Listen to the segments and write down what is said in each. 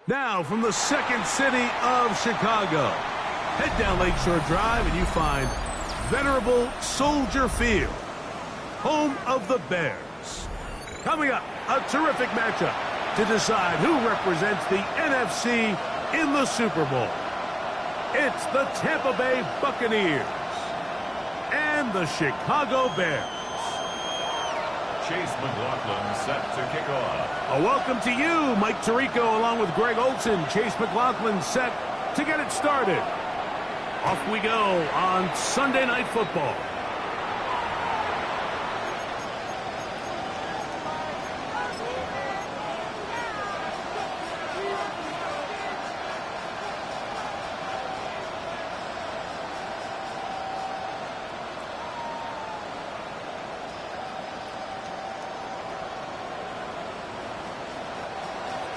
Now, from the second city of Chicago, head down Lakeshore Drive and you find venerable Soldier Field, home of the Bears. Coming up, a terrific matchup to decide who represents the NFC in the Super Bowl. It's the Tampa Bay Buccaneers and the Chicago Bears. Chase McLaughlin set to kick off. A welcome to you, Mike Tirico, along with Greg Olson. Chase McLaughlin set to get it started. Off we go on Sunday Night Football.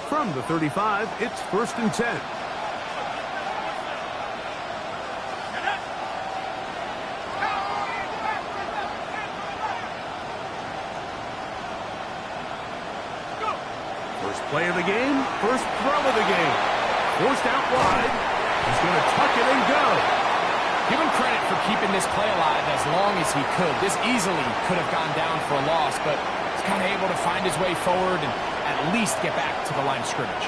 From the 35, it's 1st and 10. First play of the game, first throw of the game. Forced out wide. He's going to tuck it and go. Give him credit for keeping this play alive as long as he could. This easily could have gone down for a loss, but he's kind of able to find his way forward and at least get back to the line of scrimmage.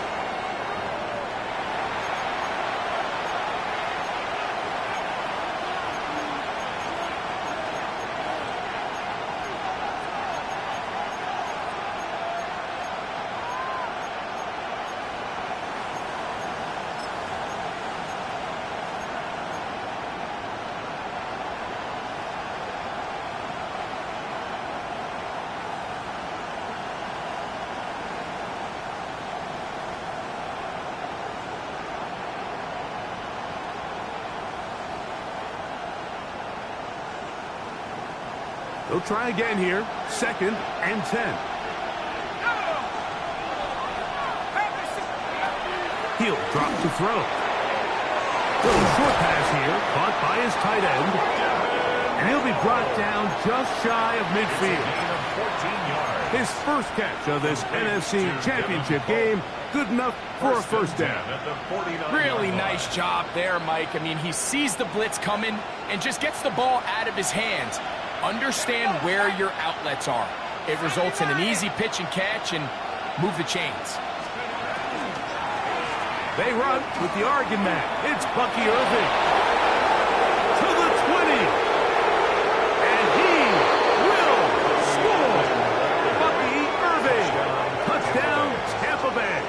They'll try again here. 2nd and 10. He'll drop to throw. Little short pass here, caught by his tight end. And he'll be brought down just shy of midfield. His first catch of this NFC Championship game, good enough for a first down. Really nice job there, Mike. I mean, he sees the blitz coming and just gets the ball out of his hands. Understand where your outlets are. It results in an easy pitch and catch and move the chains. They run with the Oregon man. It's Bucky Irving. To the 20. And he will score. Bucky Irving. Touchdown, Tampa Bay.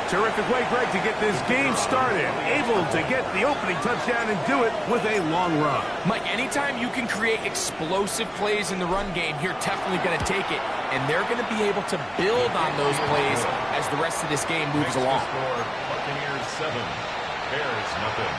Terrific way, Greg, to get this game started. Able to get the opening touchdown and do it with a long run. Mike, anytime you can create explosive plays in the run game, you're definitely going to take it. And they're going to be able to build on those plays as the rest of this game moves along. Buccaneers 7, Bears nothing.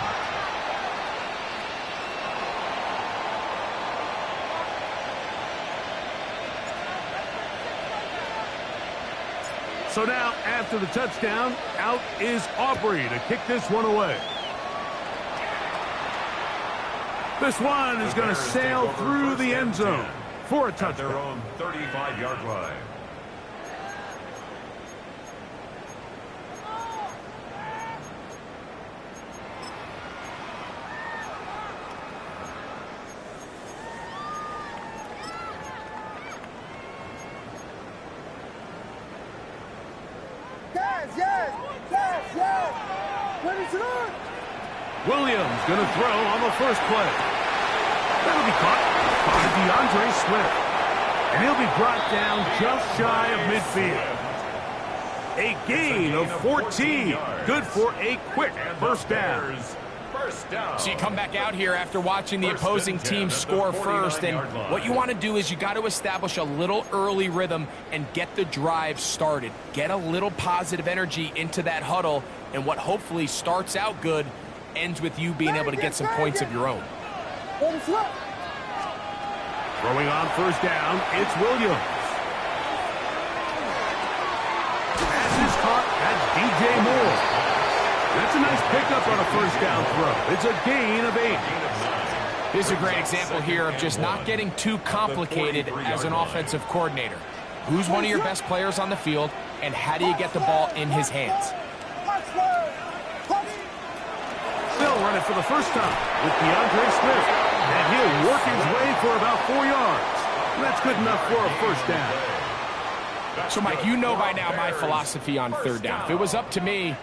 So now, after the touchdown, out is Aubrey to kick this one away. This one is going to sail through the end zone for a touchdown. Their own 35-yard line. Williams going to throw on the first play. That'll be caught by DeAndre Swift. And he'll be brought down just shy of midfield. A gain of 14. Good for a quick first down. So you come back out here after watching the opposing team score first, and what you want to do is you got to establish a little early rhythm and get the drive started. Get a little positive energy into that huddle, and what hopefully starts out good ends with you being able to get some points of your own. Throwing on first down, it's Williams. Pass is caught at DJ Moore. That's a nice pickup on a first down throw. It's a gain of 8. This is a great example here of just not getting too complicated as an offensive coordinator. Who's one of your best players on the field? and how do you get the ball in his hands? They'll run it for the first time with DeAndre Smith. And he'll work his way for about 4 yards. That's good enough for a first down. So, Mike, you know by now my philosophy on third down. If it was up to me,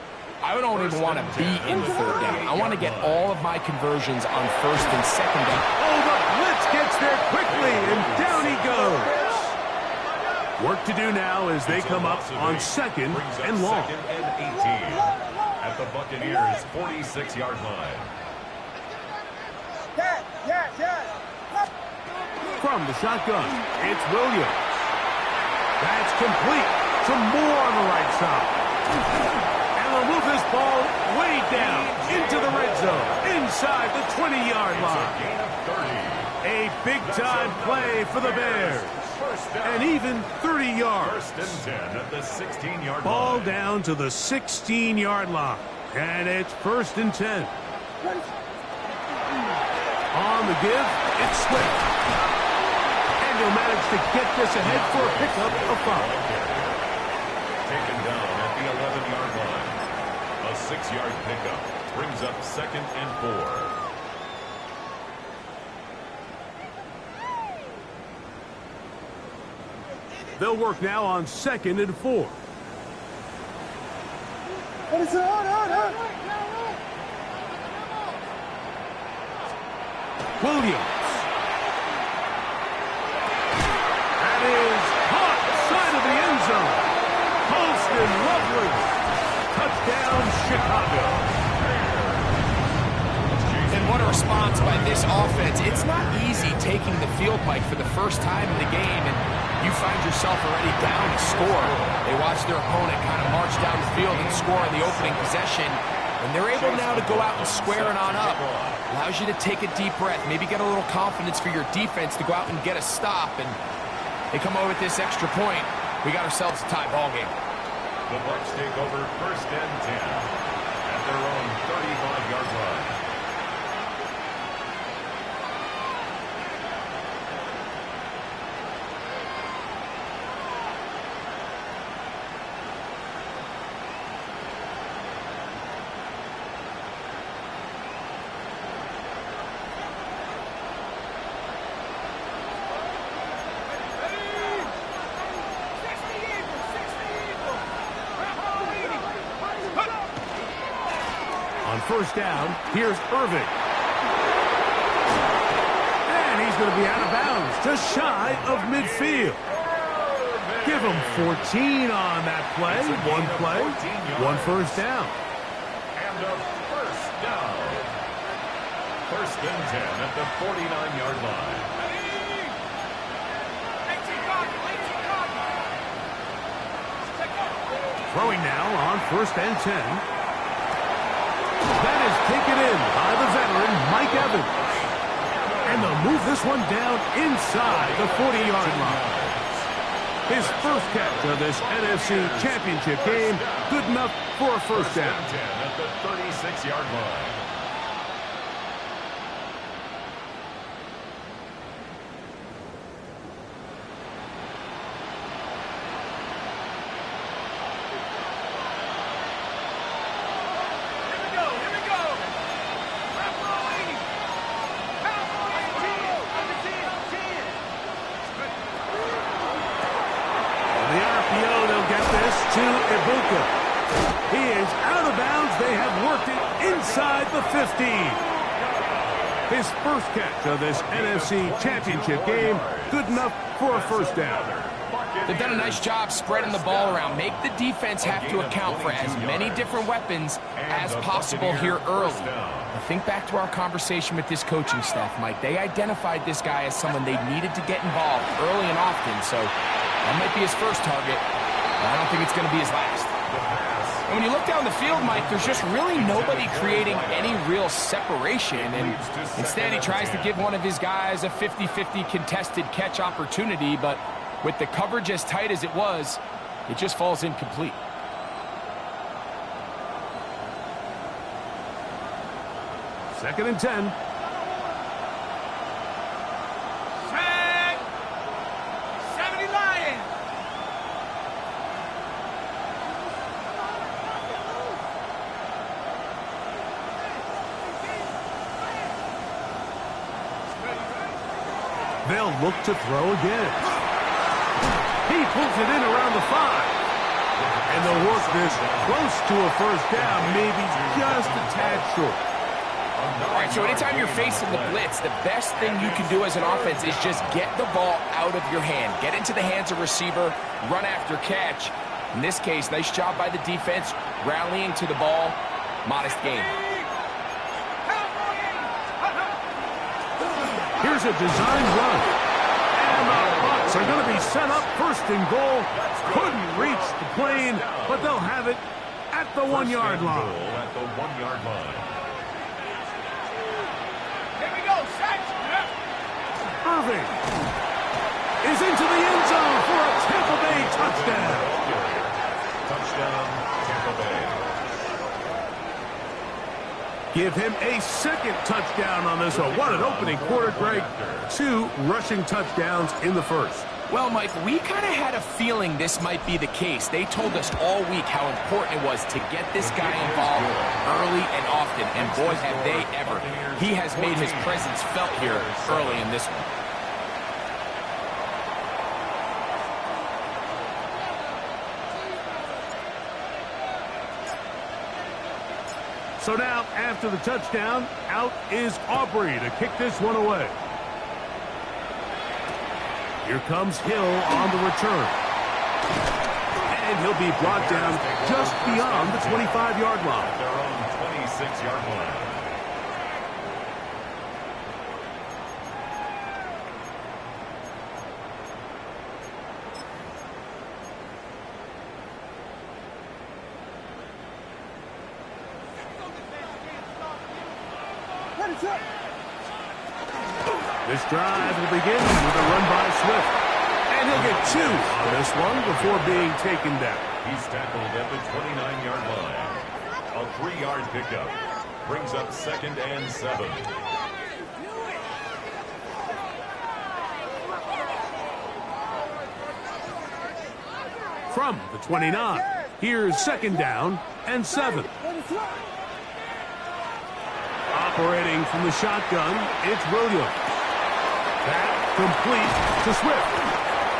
I don't even want to be in third down. I want to get all of my conversions on first and second down. Oh, the blitz gets there quickly, and down he goes. Work to do now as they come up on second and long. Second and 18 at the Buccaneers' 46-yard line. From the shotgun, it's Williams. That's complete. Some more on the right side. And they'll move this ball way down into the red zone, inside the 20-yard line. A big-time play for the Bears. And even 30 yards. First and 10 at the 16-yard line. Ball down to the 16-yard line. And it's first and 10. On the give, it's Swift. And he'll manage to get this ahead for a pickup of 5. Taken down at the 11-yard line. A 6-yard pickup brings up second and 4. They'll work now on second and 4. Williams. That is caught side of the end zone. Colston Loveland. Touchdown, Chicago. And what a response by this offense. It's not easy taking the field, Mike, for the first time in the game, and you find yourself already down to score. They watch their opponent kind of march down the field and score in the opening possession, and they're able now to go out and square it on up. Allows you to take a deep breath, maybe get a little confidence for your defense to go out and get a stop, and they come over with this extra point. We got ourselves a tie ball game. The Bucs take over first and 10 at their own 35-yard line. On first down, here's Irving. And he's going to be out of bounds, just shy of midfield. Give him 14 on that play. One play, one first down. And a first down. First and 10 at the 49-yard line. Throwing now on first and 10. That is taken in by the veteran, Mike Evans. And they'll move this one down inside the 40-yard line. His first catch of this NFC Championship game, good enough for a first down. First and 10 at the 36-yard line. To Ibuka. He is out of bounds. They have worked it inside the 15. His first catch of this NFC Championship game, good enough for a first down. They've done a nice job spreading the ball around. Make the defense have to account for as many different weapons as possible here early. Now think back to our conversation with this coaching staff, Mike. They identified this guy as someone they needed to get involved early and often, so that might be his first target. I don't think it's going to be his last. And when you look down the field, Mike, there's just really nobody creating any real separation. And instead, he tries to give one of his guys a 50-50 contested catch opportunity. But with the coverage as tight as it was, it just falls incomplete. Second and 10. They'll look to throw again. He pulls it in around the 5. And they'll work this close to a first down, maybe just a tad short. All right, so anytime you're facing the blitz, the best thing you can do as an offense is just get the ball out of your hand. Get into the hands of receiver, run after catch. In this case, nice job by the defense, rallying to the ball. Modest gain. Here's a design run. And the Bucs are going to be set up first and goal. Couldn't reach the plane, but they'll have it at the 1-yard line. At the 1-yard line. Irving is into the end zone for a Tampa Bay touchdown. Touchdown, Tampa Bay. Give him a second touchdown on this one. What an opening quarter, Greg. 2 rushing touchdowns in the first. Well, Mike, we kind of had a feeling this might be the case. They told us all week how important it was to get this guy involved early and often, and boy, have they ever. He has made his presence felt here early in this one. So now, after the touchdown, out is Aubrey to kick this one away. Here comes Hill on the return. And he'll be brought down just beyond the 25-yard line. Their own 26-yard line. This drive will begin with a run by Swift. And he'll get 2 on this one before being taken down. He's tackled at the 29-yard line. A 3-yard pickup. Brings up 2nd and 7. From the 29, here's 2nd down and 7. Operating from the shotgun, it's Williams. That complete to Swift.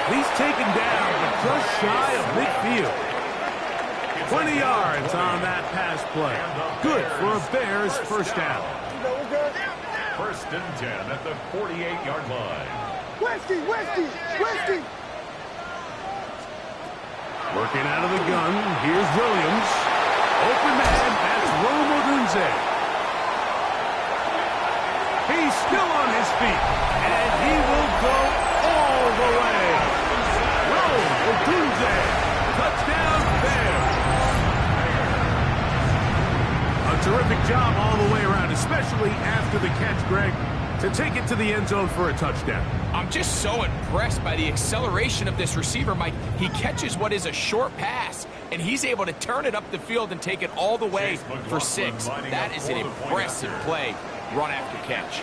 He's taken down, but just shy of midfield. 20 yards on that pass play. Good for a Bears first down. 1st and 10 at the 48-yard line. Westy! Working out of the gun, here's Williams. Open man, that's Rome Odunze. He's still on his feet, and he will go all the way. Rome Odunze, touchdown Bears. A terrific job all the way around, especially after the catch, Greg, to take it to the end zone for a touchdown. I'm just so impressed by the acceleration of this receiver, Mike. He catches what is a short pass, and he's able to turn it up the field and take it all the way for 6. That is an impressive play, run after catch.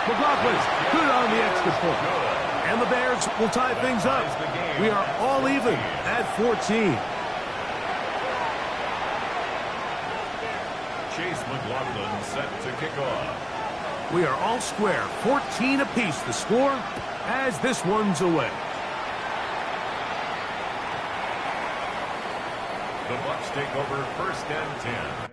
McLaughlin, good on the extra point. And the Bears will tie things up. We are all even at 14. Chase McLaughlin set to kick off. We are all square, 14 apiece the score as this one's away. The Bucs take over 1st and 10.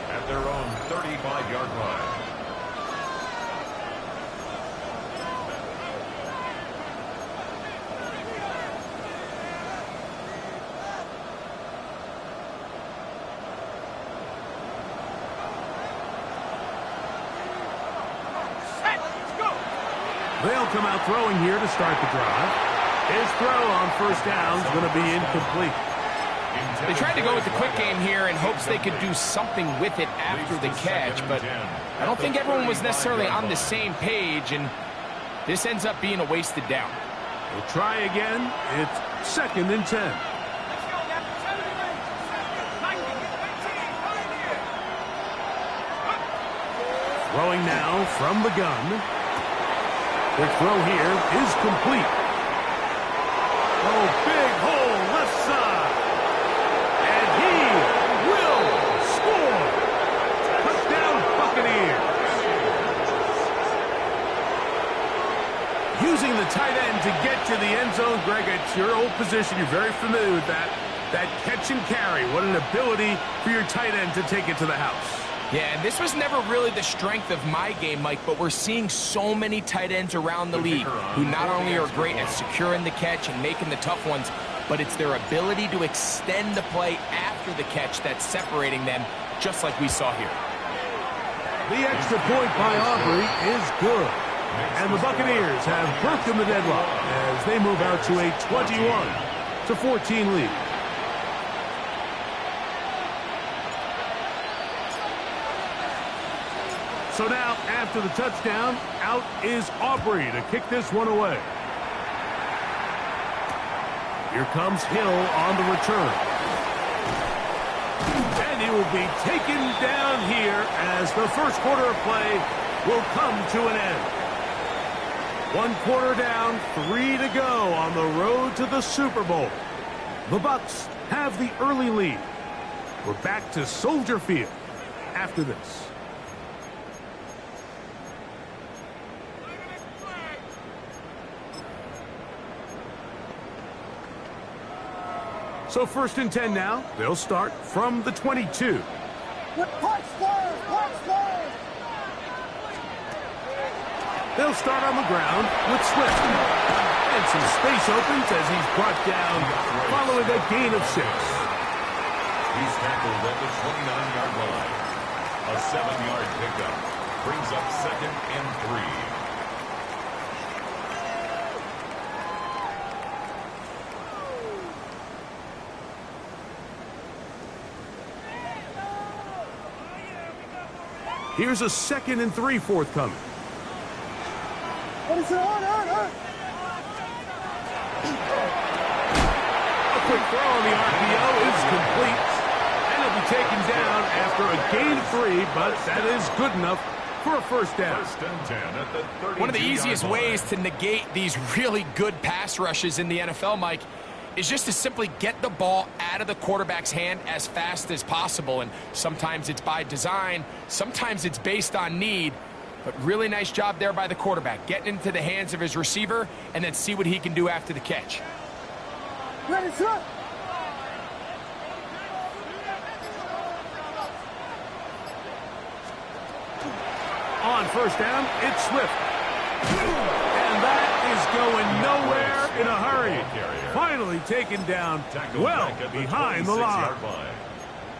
At their own 35-yard line. They'll come out throwing here to start the drive. His throw on first down is going to be incomplete. They tried to go with the quick game here in hopes they could do something with it after the catch, but I don't think everyone was necessarily on the same page, and this ends up being a wasted down. We'll try again. It's 2nd and 10. Throwing now from the gun. Quick throw here is complete. Oh, big hole left side. And he will score. Touchdown Buccaneers. Using the tight end to get to the end zone, Greg, it's your old position. You're very familiar with that. That catch and carry. What an ability for your tight end to take it to the house. Yeah, and this was never really the strength of my game, Mike, but we're seeing so many tight ends around the league who not only are great at securing the catch and making the tough ones, but it's their ability to extend the play after the catch that's separating them, just like we saw here. The extra point by Aubrey is good. And the Buccaneers have broken the deadlock as they move out to a 21-14 lead. So now, after the touchdown, out is Aubrey to kick this one away. Here comes Hill on the return. And he will be taken down here as the first quarter of play will come to an end. 1 quarter down, 3 to go on the road to the Super Bowl. The Bucs have the early lead. We're back to Soldier Field after this. So 1st and 10 now. They'll start from the 22. They'll start on the ground with Swift. And some space opens as he's brought down following a gain of 6. He's tackled at the 29-yard line. A 7-yard pickup brings up 2nd and 3. Here's a 2nd and 3 forthcoming. A quick throw on the RPO is complete. And it'll be taken down after a gain of 3, but that is good enough for a first down. 1st and 10 at the 32-yard One of the easiest line. ways to negate these really good pass rushes in the NFL, Mike, is just to simply get the ball out of the quarterback's hand as fast as possible. And sometimes it's by design, sometimes it's based on need. But really nice job there by the quarterback, getting into the hands of his receiver and then see what he can do after the catch. Ready, set. On 1st down, it's Swift. And that is going nowhere in a hurry. Finally taken down well behind the line.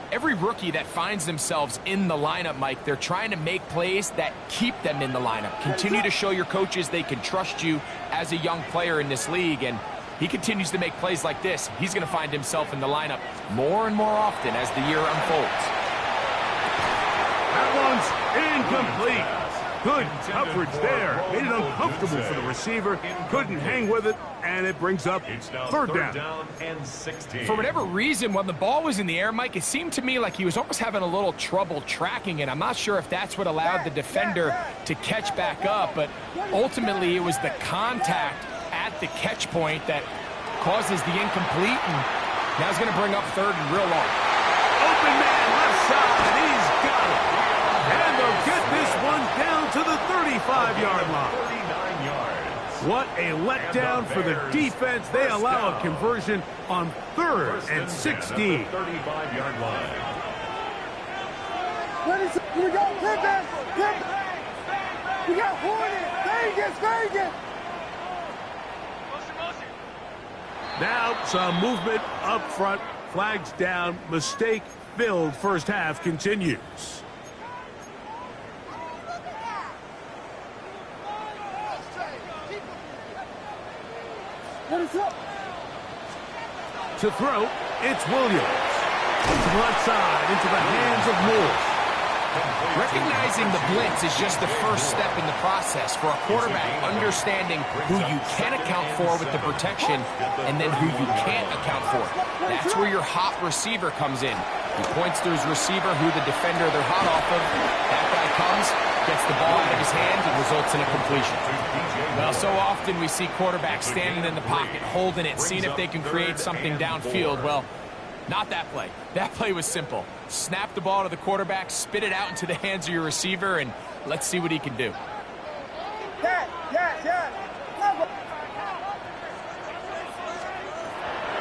Every rookie that finds themselves in the lineup, Mike, they're trying to make plays that keep them in the lineup. Continue to show your coaches they can trust you as a young player in this league, and he continues to make plays like this. He's going to find himself in the lineup more and more often as the year unfolds. That one's incomplete. Good coverage there. Made it uncomfortable for the receiver. Couldn't hang with it, and it brings up 3rd down. And 16. For whatever reason, when the ball was in the air, Mike, it seemed to me like he was almost having a little trouble tracking it. I'm not sure if that's what allowed the defender to catch back up, but ultimately it was the contact at the catch point that causes the incomplete, and now he's going to bring up 3rd and real long. Open man left side. He's got it. And they'll get this one down to the 35-yard line. 39 yards. What a letdown for the defense. They allow a conversion on 3rd and 16. 35-yard line. Ready, set. Here we go. Hit that. We got Hornet. Vegas. Now some movement up front. Flags down. Mistake-filled first half continues. To throw, it's Williams. To the left side, into the hands of Moore. Recognizing the blitz is just the first step in the process for a quarterback, understanding who you can account for with the protection and then who you can't account for. That's where your hot receiver comes in. He points to his receiver, who the defender they're hot off of. That guy comes, gets the ball out of his hand, and results in a completion. Well, so often we see quarterbacks standing in the pocket, holding it, seeing if they can create something downfield. Well, not that play. That play was simple. Snap the ball to the quarterback, spit it out into the hands of your receiver, and let's see what he can do.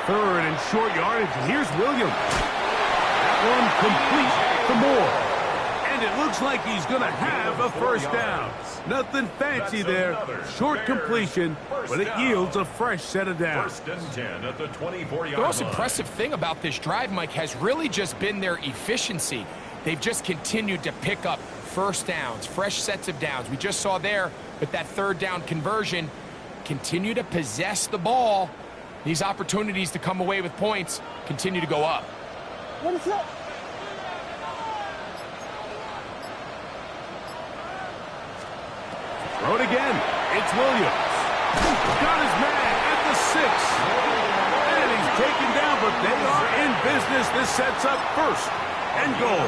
Third and short yardage, and here's Williams. That one complete to Moore. And it looks like he's going to have a first down. Nothing fancy there. Short completion, but it yields a fresh set of downs. First and 10 at the 24-yard The most line. impressive thing about this drive, Mike, has really just been their efficiency. They've just continued to pick up first downs, fresh sets of downs. We just saw there with that third down conversion, continue to possess the ball. These opportunities to come away with points continue to go up. What is that? Throw it again. It's Williams. Got his man at the 6. And he's taken down, but they are in business. This sets up first and goal.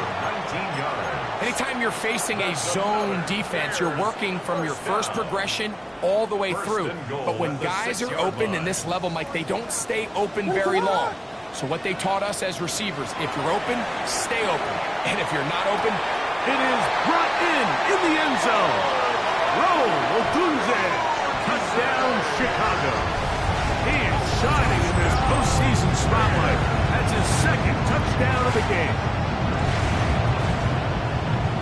19 yards. Anytime you're facing a zone defense, you're working from your first progression all the way through. But when guys are open in this level, Mike, they don't stay open very long. So what they taught us as receivers, if you're open, stay open. And if you're not open, It is brought in the end zone. Roll, Odunze. Touchdown, Chicago. He is shining in this postseason spotlight. That's his second touchdown of the game.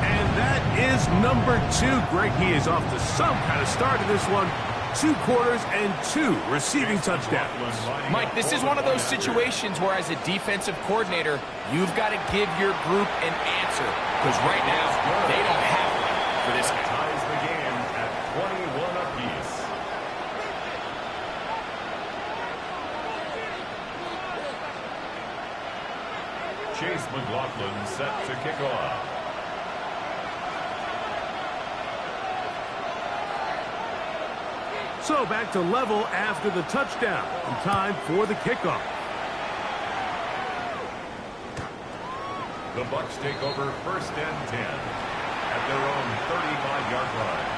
And that is number 2. Greg, he is off to some kind of start in this one. 2 quarters and 2 receiving touchdowns. Mike, this is one of those situations where as a defensive coordinator, you've got to give your group an answer. Because right now, they don't have one for this guy. Ties the game at 21 apiece. Chase McLaughlin set to kick off. So back to level after the touchdown. And time for the kickoff. The Bucs take over first and 10 at their own 35-yard line.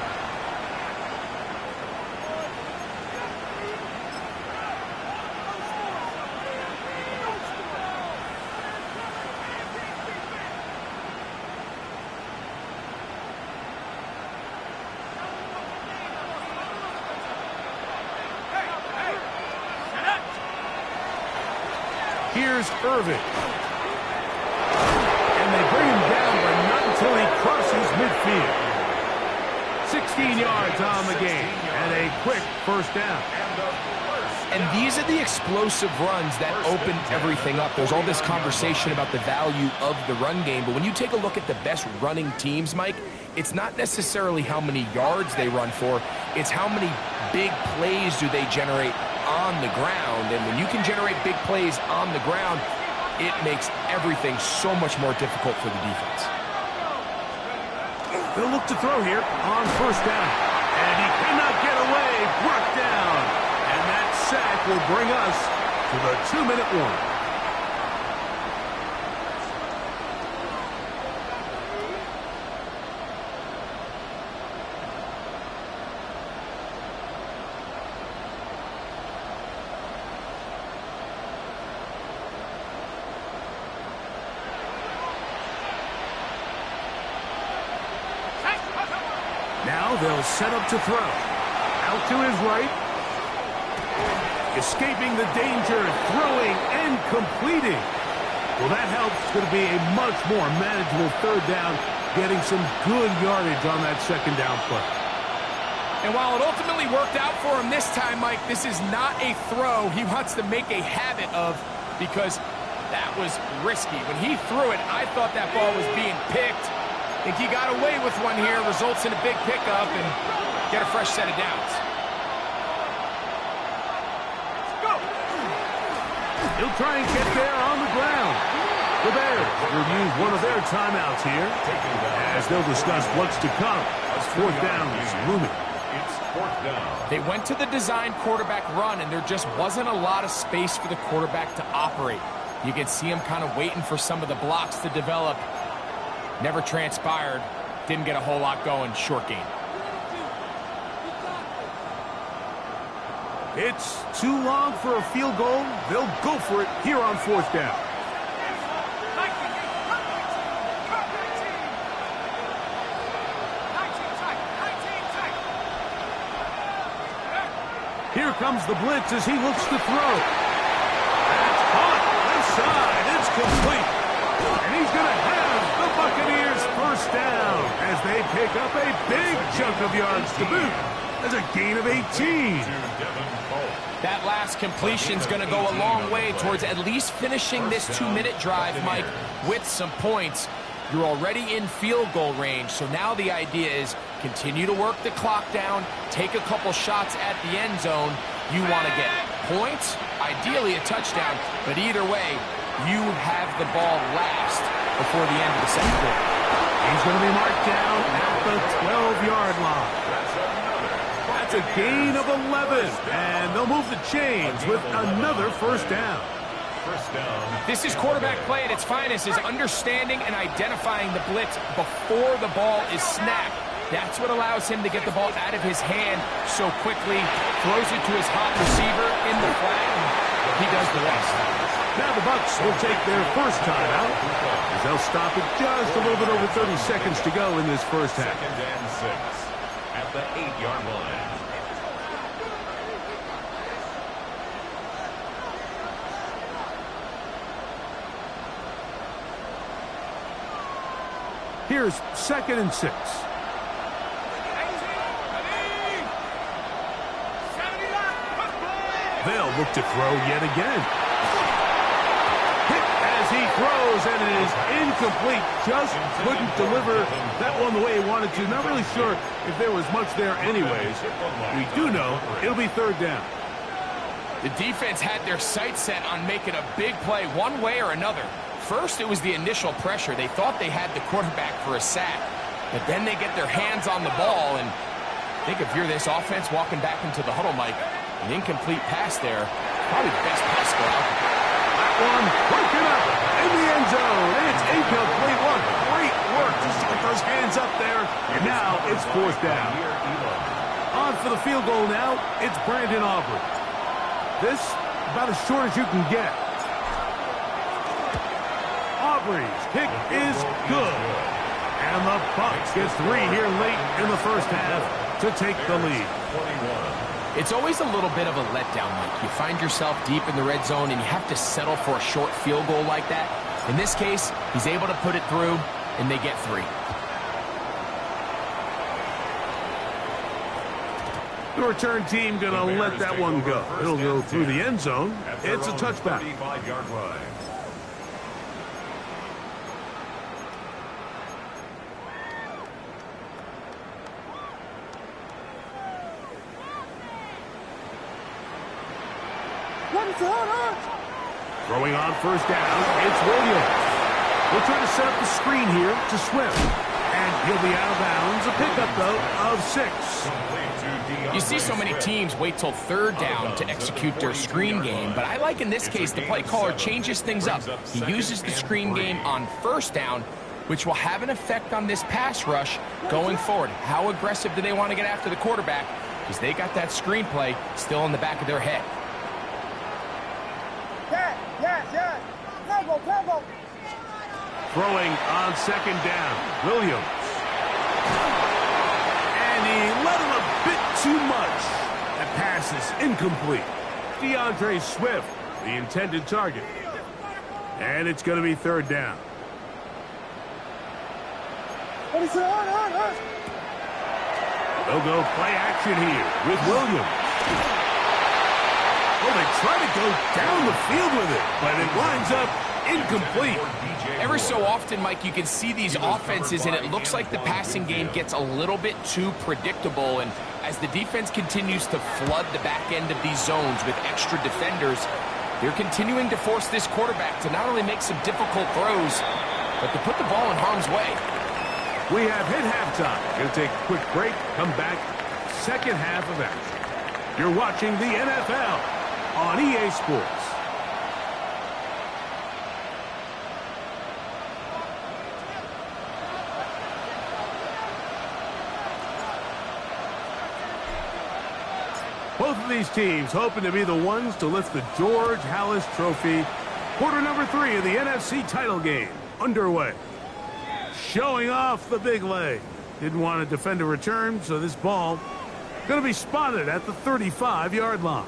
Here's Irvin. And they bring him down, but not until he crosses midfield. 16 yards on the game, and a quick first down. And these are the explosive runs that open everything up. There's all this conversation about the value of the run game, but when you take a look at the best running teams, Mike, it's not necessarily how many yards they run for, it's how many big plays do they generate on the ground. And when you can generate big plays on the ground, it makes everything so much more difficult for the defense. They'll look to throw here on first down. And he cannot get away, brought down. And that sack will bring us to the 2-minute warning. Now they'll set up to throw. Out to his right. Escaping the danger, throwing and completing. Well, that helps. It's going to be a much more manageable third down, getting some good yardage on that second down play. And while it ultimately worked out for him this time, Mike, this is not a throw he wants to make a habit of, because that was risky. When he threw it, I thought that ball was being picked. I think he got away with one here, results in a big pickup and get a fresh set of downs. He'll try and get there on the ground. The Bears will use one of their timeouts here as they'll discuss what's to come. Fourth down is looming. It's fourth down. They went to the design quarterback run, and there just wasn't a lot of space for the quarterback to operate. You can see him kind of waiting for some of the blocks to develop. Never transpired. Didn't get a whole lot going. Short game. It's too long for a field goal. They'll go for it here on fourth down. Here comes the blitz as he looks to throw. That's caught. Left side. It's complete. And he's going to have the Buccaneers first down as they pick up a big chunk of yards to boot. That's a gain of 18. That last completion's going to go a long way towards at least finishing this 2-minute drive, Mike, with some points. You're already in field goal range, so now the idea is continue to work the clock down, take a couple shots at the end zone. You want to get points, ideally a touchdown, but either way, you have the ball last before the end of the second quarter. He's going to be marked down at the 12-yard line. That's a gain of 11, and they'll move the chains with another first down. This is quarterback play at its finest, is understanding and identifying the blitz before the ball is snapped. That's what allows him to get the ball out of his hand so quickly, throws it to his hot receiver in the flat, and he does the rest. Now the Bucs will take their first timeout as they'll stop it just a little bit over 30 seconds to go in this first half. Second and 6 at the 8-yard line. Here's second and 6. They'll look to throw yet again. Hit as he throws, and it is incomplete. Just couldn't deliver that one the way he wanted to. Not really sure if there was much there anyways. We do know it'll be third down. The defense had their sights set on making a big play one way or another. First, it was the initial pressure. They thought they had the quarterback for a sack, but then they get their hands on the ball, and I think if you're this offense walking back into the huddle, Mike, an incomplete pass there, probably the best pass go out. That one broken up in the end zone. It's incomplete. What great work just to get those hands up there. And now it's fourth down. On for the field goal now. It's Brandon Aubrey. This about as short as you can get. Aubrey's kick is good. And the Bucs get 3 here late in the first half to take the lead. It's always a little bit of a letdown, Mike. You find yourself deep in the red zone and you have to settle for a short field goal like that. In this case, he's able to put it through, and they get 3. The return team going to let that one go. It'll go through the end zone. It's a touchback. 35-yard line. Throwing on first down, it's Williams. We'll try to set up the screen here to Swift. And he'll be out of bounds. A pickup, though, of 6. You see so many teams wait till third down to execute their screen game, but I like in this case the play caller changes things up. He uses the screen game on first down, which will have an effect on this pass rush going forward. How aggressive do they want to get after the quarterback? Because they got that screen play still in the back of their head. Yes. Combo. Throwing on second down, Williams. And he let him a bit too much. That pass is incomplete. DeAndre Swift, the intended target. And it's going to be third down. They'll go play action here with Williams. Well, they try to go down the field with it, but it winds up incomplete. Every so often, Mike, you can see these offenses, and it looks like the passing game gets a little bit too predictable. And as the defense continues to flood the back end of these zones with extra defenders, They're continuing to force this quarterback to not only make some difficult throws, but to put the ball in harm's way. We have hit halftime. Going to take a quick break. Come back. Second half of action. You're watching the NFL on EA Sports. Both of these teams hoping to be the ones to lift the George Halas Trophy. Quarter number 3 of the NFC title game underway. Showing off the big leg. Didn't want to defend a return, so this ball going to be spotted at the 35-yard line.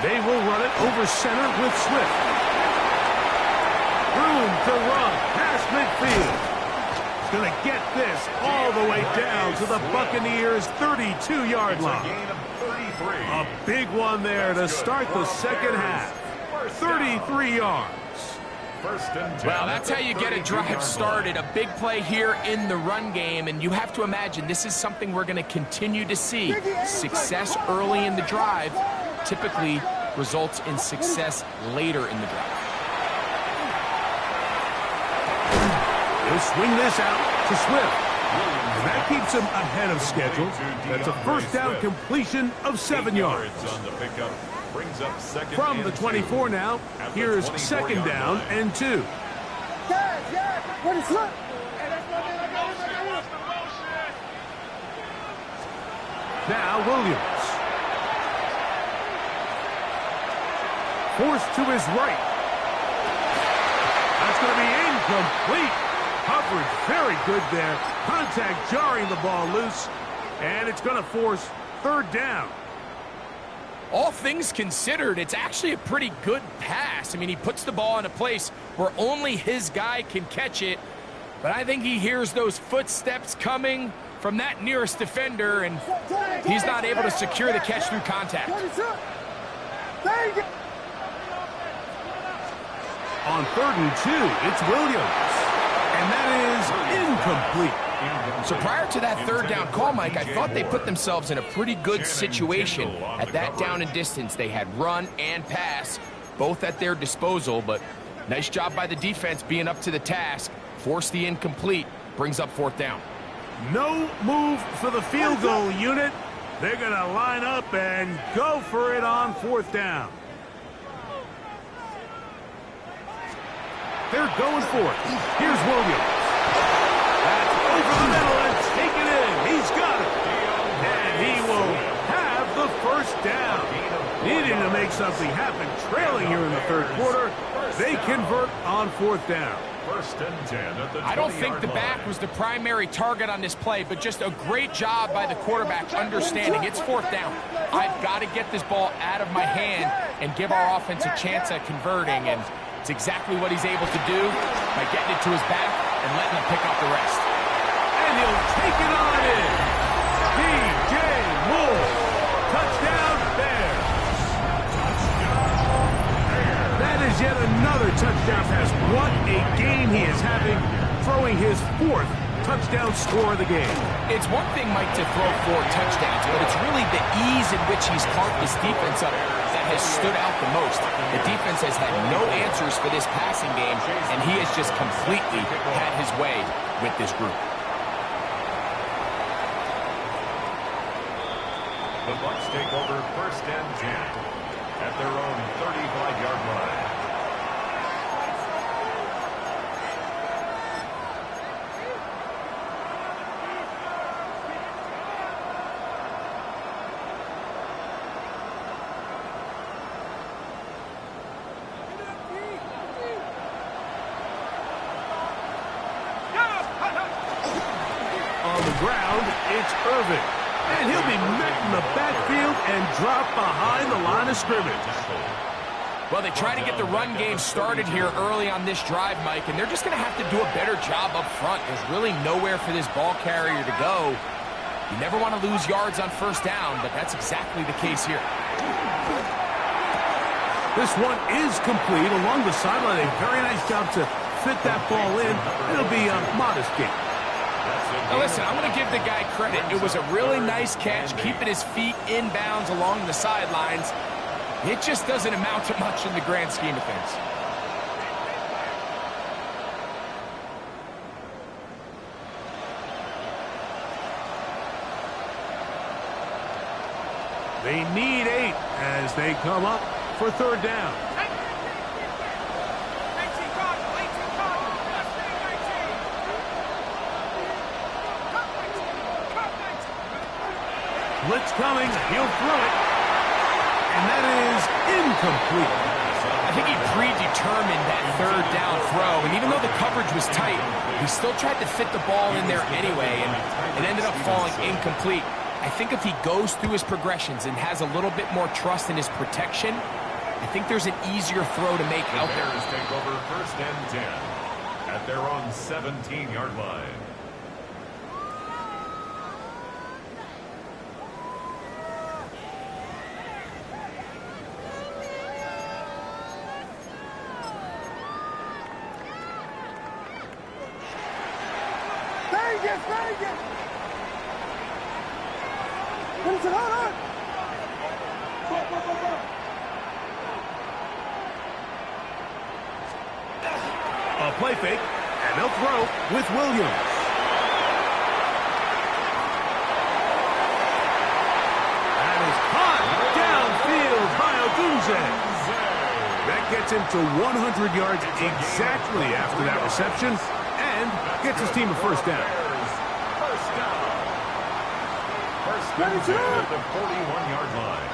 They will run it over center with Swift. Room to run past midfield. He's going to get this all the way down to the Buccaneers' 32-yard line. A big one there to start the second half. 33 yards. Well, that's how you get a drive started. A big play here in the run game, and you have to imagine this is something we're going to continue to see. Success early in the drive typically results in success later in the drive. He'll swing this out to Swift. And that keeps him ahead of schedule. That's a first down completion of 7 yards. From the 24 now, here's second down and 2. Now Williams. Forced to his right. That's going to be incomplete. Coverage very good there. Contact jarring the ball loose. And it's going to force third down. All things considered, it's actually a pretty good pass. I mean, he puts the ball in a place where only his guy can catch it. But I think he hears those footsteps coming from that nearest defender, and he's not able to secure the catch through contact. On 3rd and 2, it's Williams. And that is incomplete. So prior to that third down call, Mike, I thought they put themselves in a pretty good situation at that down and distance. They had run and pass, both at their disposal, but nice job by the defense being up to the task. Force the incomplete, brings up 4th down. No move for the field goal unit. They're going to line up and go for it on 4th down. They're going for it. Here's Williams. That's over the middle and taken in. He's got it. And he will have the first down. Needing to make something happen. Trailing here in the 3rd quarter. They convert on 4th down. I don't think the back was the primary target on this play, but just a great job by the quarterback understanding it's 4th down. I've got to get this ball out of my hand and give our offense a chance at converting, and it's exactly what he's able to do by getting it to his back and letting him pick up the rest. And he'll take it on in. DJ Moore. Touchdown Bears. That is yet another touchdown pass. What a game he is having, throwing his 4th touchdown score of the game. It's one thing, Mike, to throw 4 touchdowns, but it's really the ease in which he's carved this defense up that has stood out the most. The defense has had no answers for this passing game, and he has just completely had his way with this group. The Bucs take over 1st and 10 at their own 35-yard line. On the ground, it's Irvin. And he'll be met in the backfield and dropped behind the line of scrimmage. Well, they try to get the run game started here early on this drive, Mike, and they're just going to have to do a better job up front. There's really nowhere for this ball carrier to go. You never want to lose yards on first down, but that's exactly the case here. This one is complete along the sideline. A very nice job to fit that ball in. It'll be a modest gain. Now listen, I'm going to give the guy credit. It was a really nice catch, keeping his feet in bounds along the sidelines. It just doesn't amount to much in the grand scheme of things. They need 8 as they come up for third down. Blitz coming, he'll throw it, and that is incomplete. I think he predetermined that third down throw, and even though the coverage was tight, he still tried to fit the ball in there anyway, and it ended up falling incomplete. I think if he goes through his progressions and has a little bit more trust in his protection, I think there's an easier throw to make out there. The Bears take over first and 10 at their own 17-yard line. Vegas! What is it on? A play fake, and they'll throw with Williams. That is caught downfield by Odunze. That gets him to 100 yards exactly after that reception and gets his team a first down. First and 10 at the 41-yard line.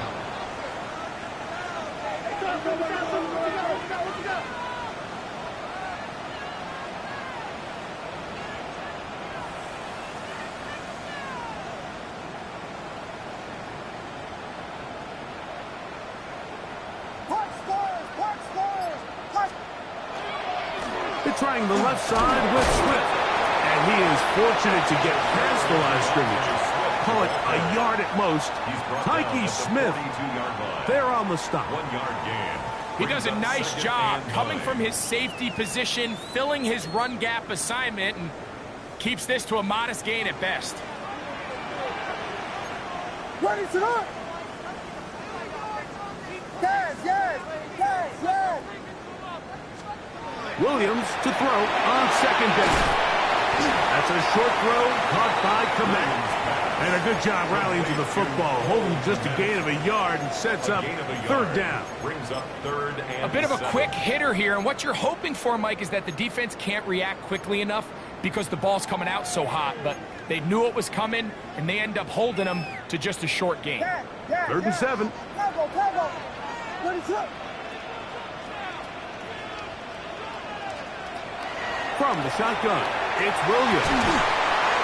They're trying the left side with Swift, and he is fortunate to get past the line of scrimmage. Call it a yard at most. Tyke Smith, they're on the stop. 1 yard gain. He does a nice job coming from his safety position, filling his run gap assignment, and keeps this to a modest gain at best. Ready to run! Yes! Williams to throw on second down. That's a short throw caught by Komet. And a good job rallying to the football, holding just a gain of a yard and sets up third down. Brings up third and A bit of a 7. quick hitter here, and what you're hoping for, Mike, is that the defense can't react quickly enough because the ball's coming out so hot, but they knew it was coming, and they end up holding them to just a short gain. Third and 7. Pablo. Ready to run! From the shotgun, it's Williams.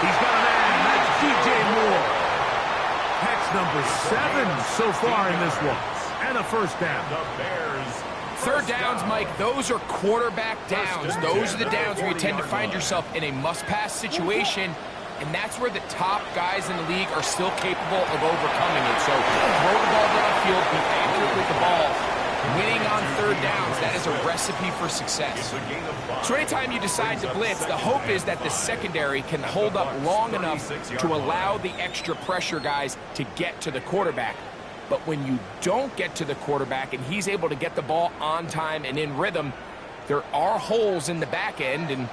He's got a man, that's DJ Moore. Catch number 7 so far in this one. And a first down. The Bears. Third downs, Mike, those are quarterback downs. Those are the downs where you tend to find yourself in a must-pass situation, and that's where the top guys in the league are still capable of overcoming it. So throw the ball downfield, be accurate with the ball. Winning on third downs, that is a recipe for success. So anytime you decide to blitz, the hope is that the secondary can hold up long enough to allow the extra pressure guys to get to the quarterback. But when you don't get to the quarterback and he's able to get the ball on time and in rhythm, there are holes in the back end, and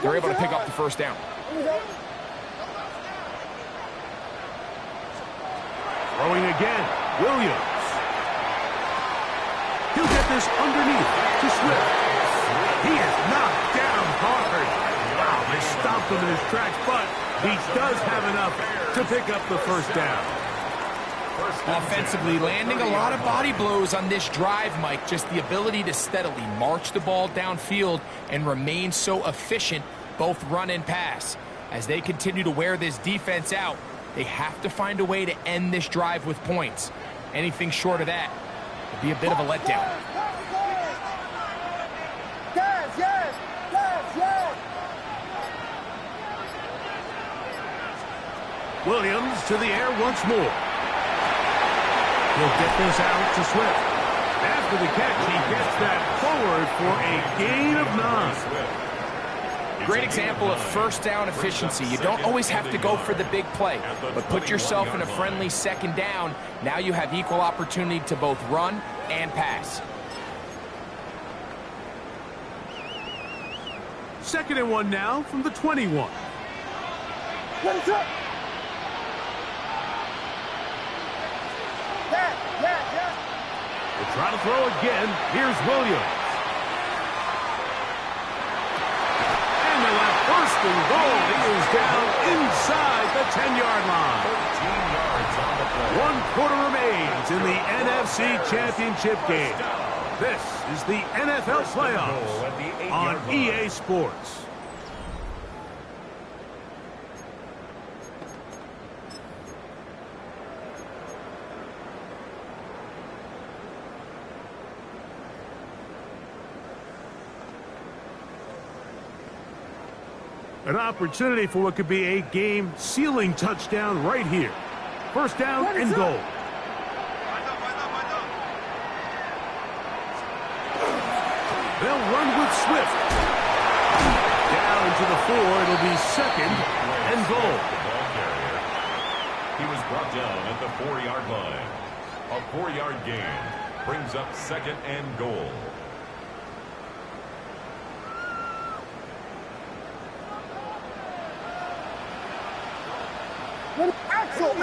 they're able to pick up the first down. Throwing again, Williams. He'll get this underneath to Swift. He is knocked down hard. Wow, they stopped him in his tracks, but he does have enough to pick up the first down. Offensively, landing a lot of body blows on this drive, Mike. Just the ability to steadily march the ball downfield and remain so efficient, both run and pass. As they continue to wear this defense out, they have to find a way to end this drive with points. Anything short of that would be a bit of a letdown. Williams to the air once more. He'll get this out to Swift. After the catch, he gets that forward for a gain of 9. Great example of first down efficiency. You don't always have to go for the big play, but put yourself in a friendly second down. Now you have equal opportunity to both run and pass. 2nd and 1 now from the 21. Let it up. Yeah. We'll try to throw again. Here's Williams. And they'll have first and goal. He is down inside the 10-yard line. 13 yards on the play. 1 quarter remains in the NFC Championship game. This is the NFL playoffs on EA Sports. An opportunity for what could be a game-sealing touchdown right here. First down and goal. They'll run with Swift. Down to the 4. It'll be 2nd and goal. He was brought down at the 4-yard line. A 4-yard gain brings up 2nd and goal. Axel.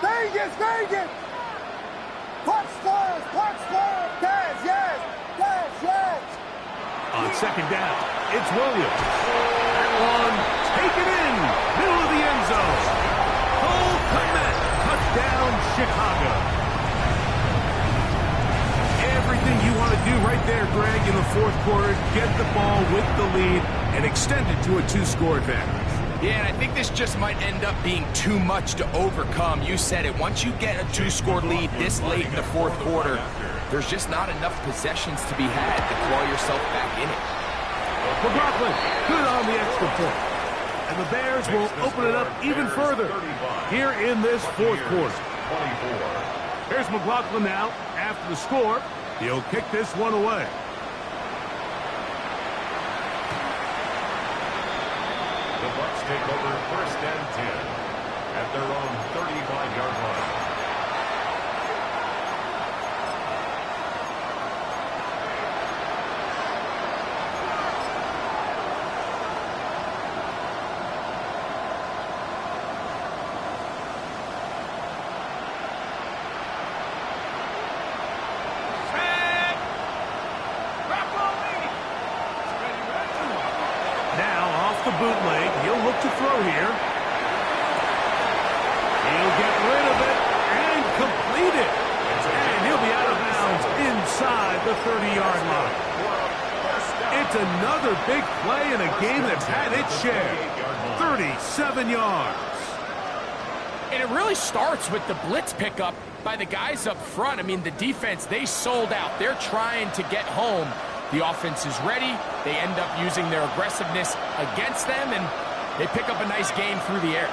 Vegas. Punch first. Yes. On 2nd down, it's Williams. That one taken in, middle of the end zone. Cole Kmet, touchdown Chicago. Everything you want to do right there, Greg, in the 4th quarter, get the ball with the lead and extend it to a 2-score advantage. Yeah, and I think this just might end up being too much to overcome. You said it. Once you get a 2-score lead this late in the 4th quarter, there's just not enough possessions to be had to claw yourself back in it. McLaughlin, good on the extra point. And the Bears will open it up even further here in this 4th quarter. Here's McLaughlin now after the score. He'll kick this one away. The Bucs take over 1st and 10 at their own 35-yard line. The bootleg. He'll look to throw here. He'll get rid of it and complete it. And he'll be out of bounds inside the 30-yard line. It's another big play in a game that's had its share. 37 yards. And it really starts with the blitz pickup by the guys up front. I mean, the defense, they sold out. They're trying to get home. The offense is ready. They end up using their aggressiveness against them, and they pick up a nice gain through the air.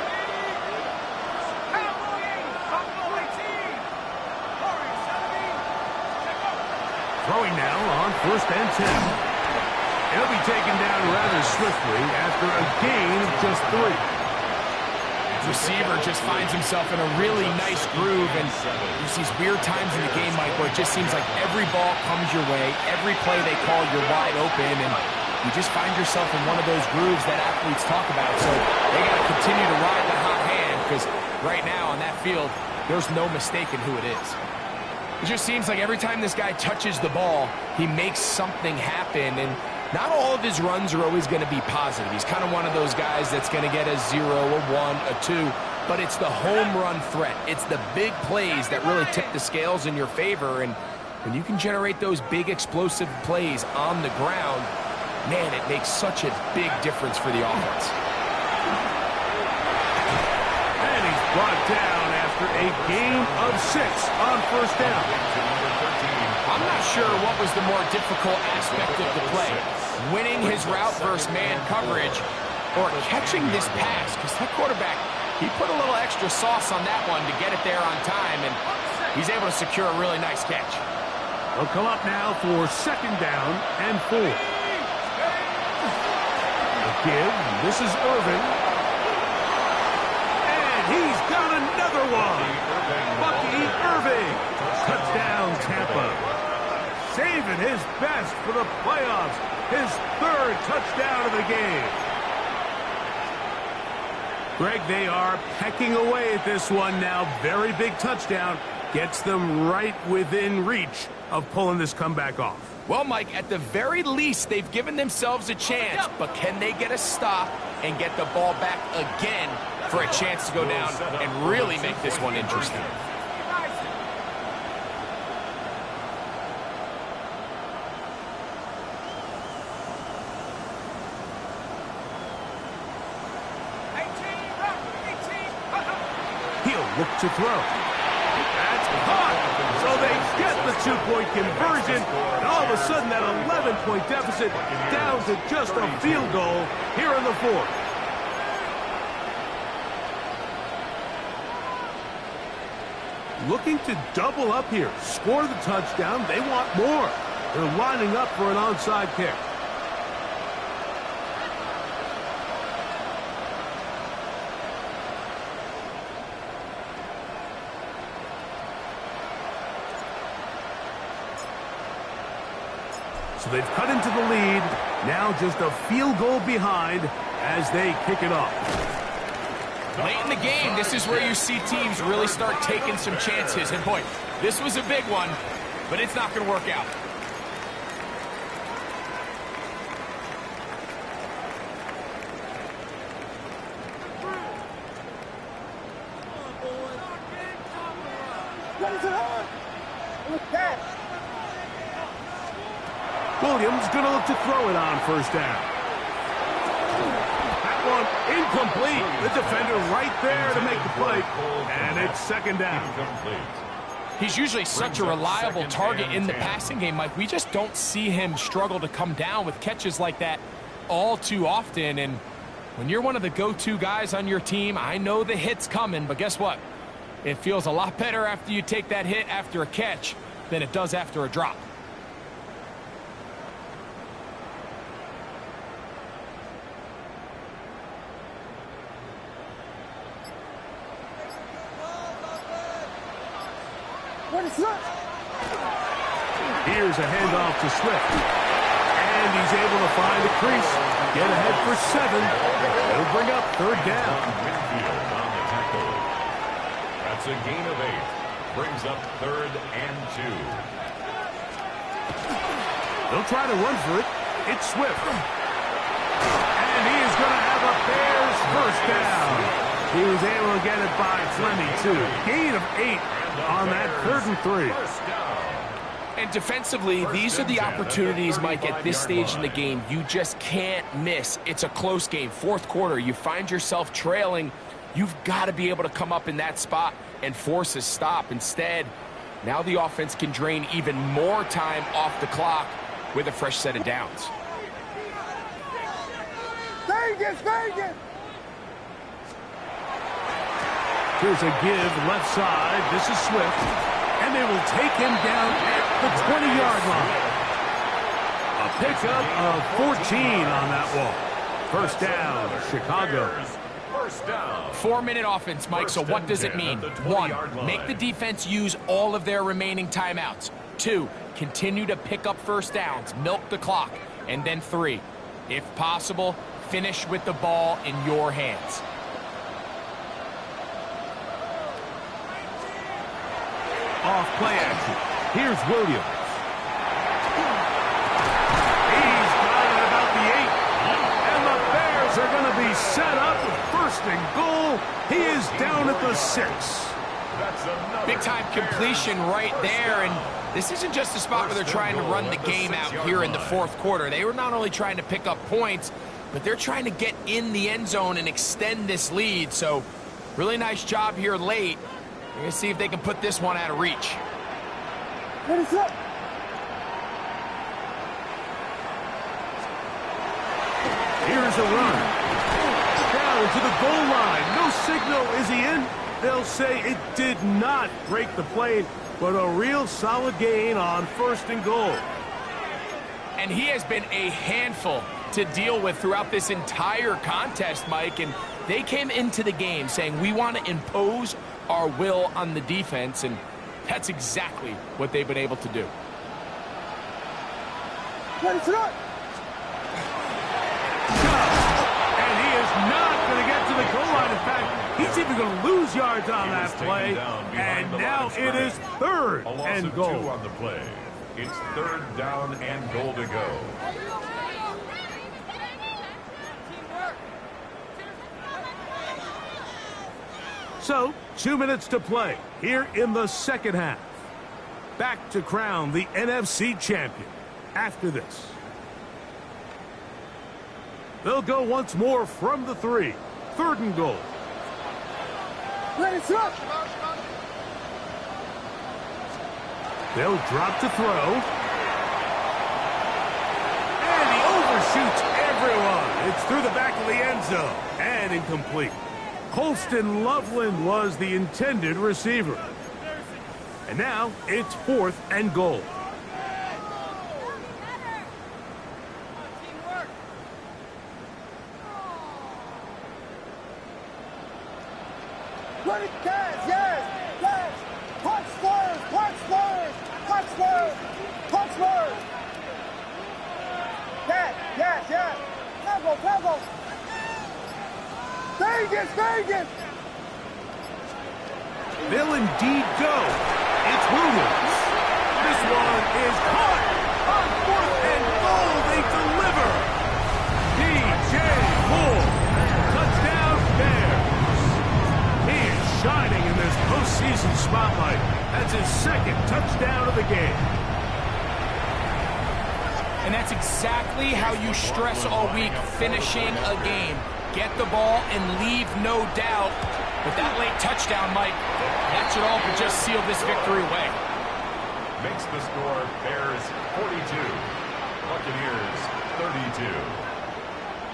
Throwing now on 1st and 10. He'll be taken down rather swiftly after a gain of just 3. Receiver just finds himself in a really nice groove, and there's these weird times in the game, Mike, where it just seems like every ball comes your way, every play they call, you're wide open, and you just find yourself in one of those grooves that athletes talk about. So they got to continue to ride the hot hand, because right now on that field, there's no mistaking who it is. It just seems like every time this guy touches the ball, he makes something happen, and not all of his runs are always going to be positive. He's kind of one of those guys that's going to get a 0, a 1, a 2, but it's the home run threat. It's the big plays that really tip the scales in your favor, and when you can generate those big explosive plays on the ground, man, it makes such a big difference for the offense. And he's brought down after a gain of 6 on 1st down. I'm not sure what was the more difficult aspect of the play, winning his route versus man coverage or catching this pass, because that quarterback, he put a little extra sauce on that one to get it there on time, and he's able to secure a really nice catch. They'll come up now for 2nd down and 4. The give. This is Irving. And he's got another one. Bucky Irving. Touchdown, Tampa. Saving his best for the playoffs. His 3rd touchdown of the game. Greg, they are pecking away at this one now. Very big touchdown. Gets them right within reach of pulling this comeback off. Well, Mike, at the very least, they've given themselves a chance, but can they get a stop and get the ball back again for a chance to go down and really make this one interesting? He'll look to throw. That's caught. So they get the 2-point conversion, and all of a sudden that 11-point deficit down to just a field goal here in the 4th. Looking to double up here, score the touchdown. They want more. They're lining up for an onside kick. So they've cut into the lead. Now just a field goal behind as they kick it off. Late in the game, this is where you see teams really start taking some chances. And boy, this was a big one, but it's not going to work out. Williams going to look to throw it on 1st down. That one incomplete. The defender right there to make the play. And it's 2nd down. He's usually such a reliable target in the passing game, Mike. We just don't see him struggle to come down with catches like that all too often. And when you're one of the go-to guys on your team, I know the hit's coming, but guess what? It feels a lot better after you take that hit after a catch than it does after a drop. Here's a handoff to Swift. And he's able to find a crease. Get ahead for 7. It'll bring up 3rd down. That's a gain of 8. Brings up 3rd and 2. They'll try to run for it. It's Swift. And he is going to have a Bears 1st down. He was able to get it by Fleming, too. Gain of 8 on that 3rd and 3. And defensively, these are the opportunities, Mike, at this stage in the game you just can't miss. It's a close game. 4th quarter, you find yourself trailing. You've got to be able to come up in that spot and force a stop. Instead, now the offense can drain even more time off the clock with a fresh set of downs. Vegas! Here's a give left side. This is Swift. And they will take him down at the 20-yard line. A pickup of 14 on that wall. 1st down, Chicago. 4-minute offense, Mike, so what does it mean? 1, make the defense use all of their remaining timeouts. 2, continue to pick up 1st downs, milk the clock. And then 3, if possible, finish with the ball in your hands. Off play action. Here's Williams. He's got it about the 8. And the Bears are going to be set up with 1st and goal. He is down at the 6. Big time completion right there. And this isn't just a spot where they're trying to run the game out here in the 4th quarter. They were not only trying to pick up points, but they're trying to get in the end zone and extend this lead. So really nice job here late. We're going to see if they can put this one out of reach. Here's a run. going to the goal line. No signal. Is he in? They'll say it did not break the plane, but a real solid gain on 1st and goal. And he has been a handful to deal with throughout this entire contest, Mike. And they came into the game saying, we want to impose our will on the defense. And that's exactly what they've been able to do. And he is not going to get to the goal line. In fact, he's even going to lose yards on that play. And now it is 3rd and goal. 2 on the play. It's 3rd down and goal to go. So, 2 minutes to play here in the 2nd half. Back to crown the NFC champion after this. They'll go once more from the 3. 3rd and goal. They'll drop to throw. And he overshoots everyone. It's through the back of the end zone and incomplete. Colston Loveland was the intended receiver. And now it's 4th and goal. Run it, guys, yes, yes. Punch first, punch first, punch first, punch first. Yes. Travel. Vegas. They'll indeed go. It's Williams. This one is caught on 4th and goal. They deliver. DJ Moore. Touchdown Bears. He is shining in this postseason spotlight. That's his 2nd touchdown of the game. And that's exactly how you stress all week, finishing a game. Get the ball and leave no doubt. With that late touchdown, Mike, that should all but just seal this victory away. Makes the score Bears 42, Buccaneers 32.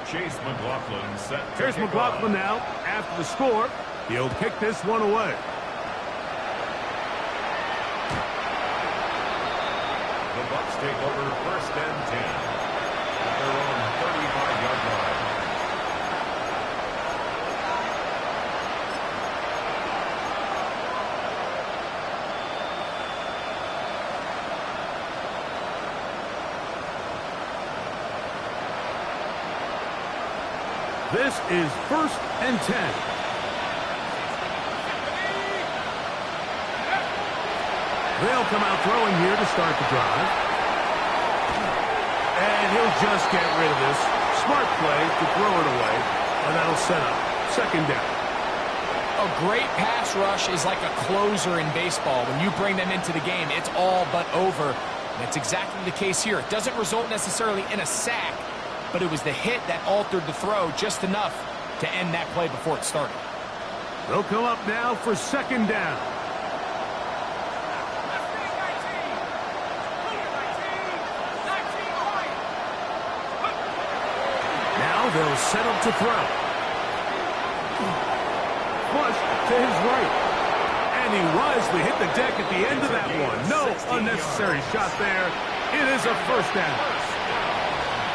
Chase McLaughlin set. Here's McLaughlin now after the score. He'll kick this one away. The Bucs take over 1st and 10 at their own 35-yard line. This is 1st and 10. They'll come out throwing here to start the drive. And he'll just get rid of this. Smart play to throw it away. And that'll set up 2nd down. A great pass rush is like a closer in baseball. When you bring them into the game, it's all but over. That's exactly the case here. It doesn't result necessarily in a sack, but it was the hit that altered the throw just enough to end that play before it started. They'll come up now for 2nd down. Now they'll set up to throw. Flush to his right. And he wisely hit the deck at the end of that one. No unnecessary shot there. It is a 1st down.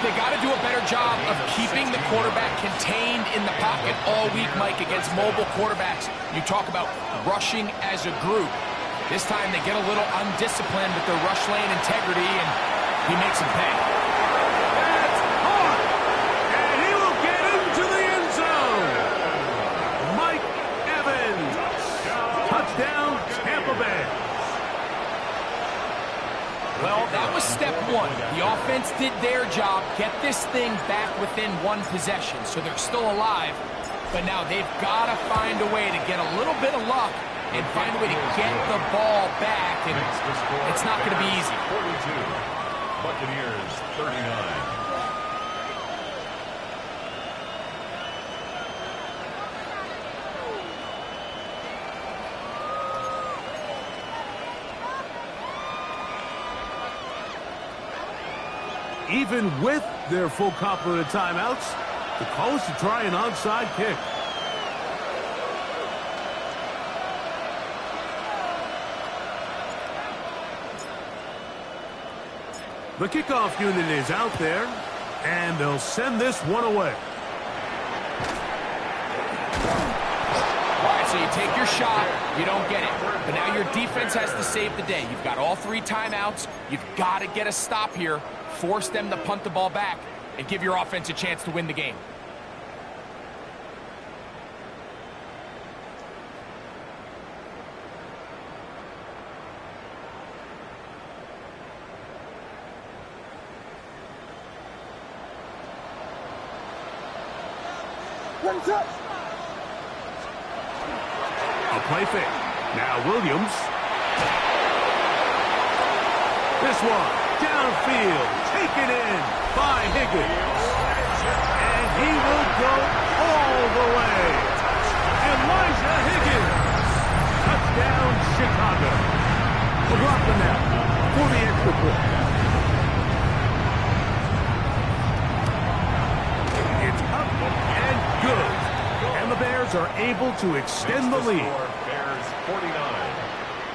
They got to do a better job of keeping the quarterback contained in the pocket all week, Mike, against mobile quarterbacks. You talk about rushing as a group. This time they get a little undisciplined with their rush lane integrity, and he makes them pay. That's hard. And he will get into the end zone. Mike Evans. Touchdown, Tampa Bay. Well, that was step 1. The offense did their job, get this thing back within 1 possession, so they're still alive. But now they've got to find a way to get a little bit of luck and find a way to get the ball back, and it's not going to be easy. 42, Buccaneers 39. Even with their full complement of timeouts, The call is to try an onside kick. The kickoff unit is out there, and they'll send this one away. All right, so you take your shot, you don't get it. But now your defense has to save the day. You've got all 3 timeouts. You've got to get a stop here, force them to punt the ball back, and give your offense a chance to win the game. A play fake. Now Williams. This one downfield, taken in by Higgins. And he will go all the way. Elijah Higgins. Touchdown, Chicago. McLaughlin now for the extra point. It's up and good. And the Bears are able to extend the lead. Bears 49,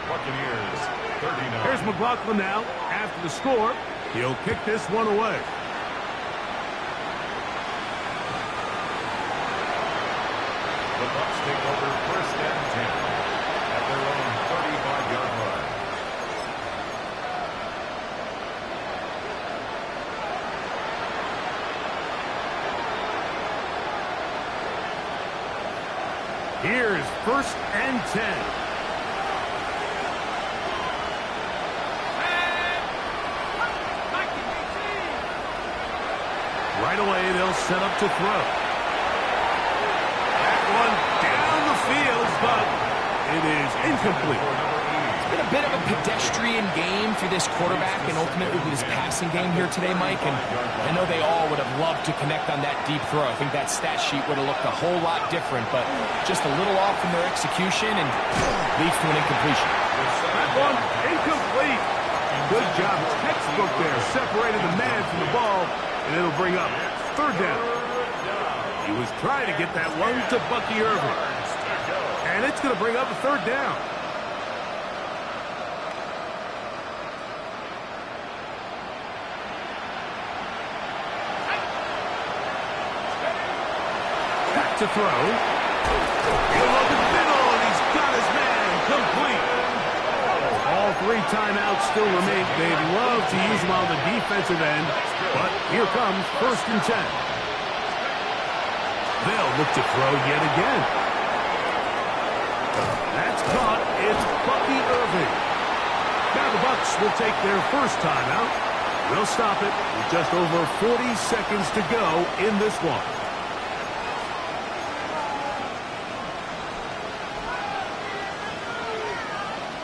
Buccaneers 39. Here's McLaughlin now. After the score, he'll kick this one away. The Bucs take over 1st and 10 at their own 35-yard line. Here's 1st and 10. Right away, they'll set up to throw. That one down the field, but it is incomplete. It's been a bit of a pedestrian game for this quarterback and ultimately this passing game here today, Mike. And I know they all would have loved to connect on that deep throw. I think that stat sheet would have looked a whole lot different, but just a little off in their execution and leads to an incompletion. That one incomplete. Good job. Textbook there. Separated the man from the ball, and it'll bring up 3rd down. He was trying to get that one to Bucky Irving. And it's going to bring up a 3rd down. Back to throw. He'll look at the middle, and he's got his man complete. All 3 timeouts still remain. They'd love to use them on the defensive end, but here comes 1st and 10. They'll look to throw yet again. That's caught. It's Bucky Irving. Now the Bucs will take their 1st timeout. They'll stop it with just over 40 seconds to go in this one.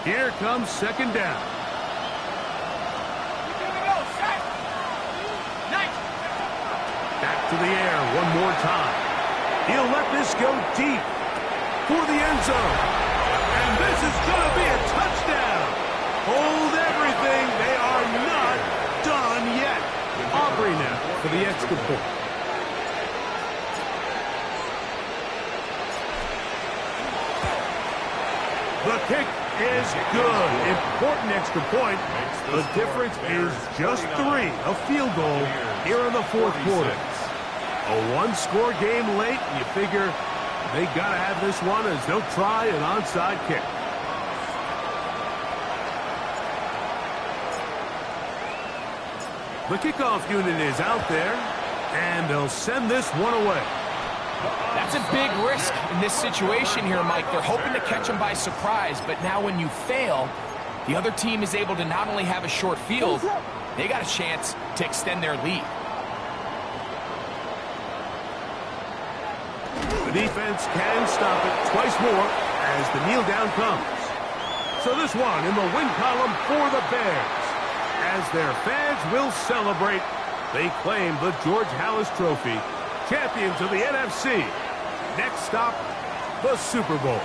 Here comes 2nd down. Back to the air one more time. He'll let this go deep for the end zone. And this is going to be a touchdown. Hold everything. They are not done yet. Aubrey now for the extra point. The kick is good. Important extra point. The difference is just 3. A field goal here in the 4th quarter. A 1-score game late. You figure they got to have this one as they'll try an onside kick. The kickoff unit is out there, and they'll send this one away. That's a big risk in this situation here, Mike. They're hoping to catch them by surprise, but now when you fail, the other team is able to not only have a short field, they got a chance to extend their lead. The defense can stop it twice more as the kneel down comes. So this one in the win column for the Bears. As their fans will celebrate, they claim the George Halas Trophy, champions of the NFC. Next stop, the Super Bowl.